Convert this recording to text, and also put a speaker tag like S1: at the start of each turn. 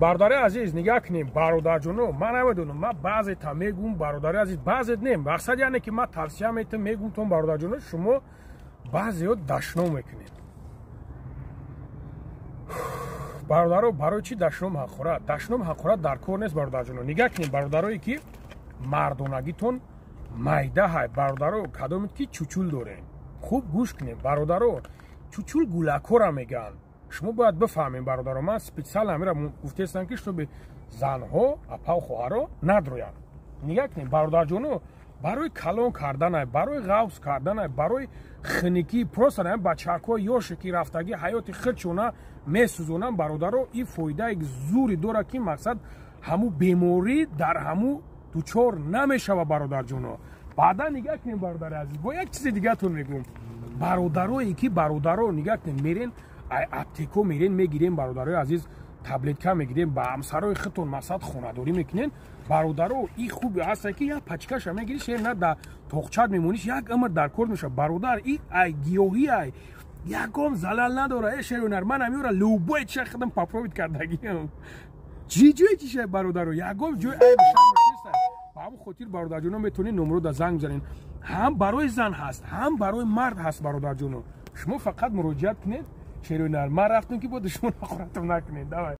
S1: برادر عزیز نگاه کنیم برادرجونو من نمیدونم من بعضی تا میگم برادر عزیز بعضی نیم مقصد یعنی که من توصیه میتونم میگم تو برادرجونو شما بعضی‌ها دشنام میکنید برادرو برای چی دشنام حق خورد دشنام حق خورد در کار نیست برادرجونو نگاه کنیم برادرایی که مردونگیتون майда ҳай бародаро кадомит ки чучул дорем хуб гӯш кунем бародаро чучул гулакора мегӯянд шумо бояд бифаҳмем бародаро ман специал ҳамира гуфтестам ки шуби занҳо апав хоҳаро надроянд нигоҳ кунем бародарҷоно барои калон карданай барои ғавз карданай барои хиникӣ просто ҳам бачакҳои ёше ки рафтагӣ ҳаёти худшона месӯзонанд бародаро ин фоидаи зури дорад ки мақсад ҳаму беморӣ дар ҳаму дучор намешава бародарҷоно баъдан нигоҳ кунем бародари азиз бо як чизи дигатон мегӯм бародарое ки бародаро нигоҳ кунем мерен аптеко мерен мегирем бародарои азиз таблетка мегирем ба ҳамсарои худтон мақсад хонадорӣ мекунем бародаро ин хуб ҳаста ки як пачкаша мегириш на да тоқчат мемониш як умр дар кор мешава бародар ин ай гиёҳӣ ай ягон залал надора э шерунар ман ҳамиёра лӯбои чиша худам поправит кардагиам чӣ ҷои чиша бародаро ягон ҷои ай ба ҳамн хотир бародарҷоно метавонед номро да занг бизанед ҳам барои зан ҳаст ҳам барои мард ҳаст бародарҷоно шумо фақат муроҷиат кунед шерунар ман рафтам ки бо душмон ахоратам накунед давай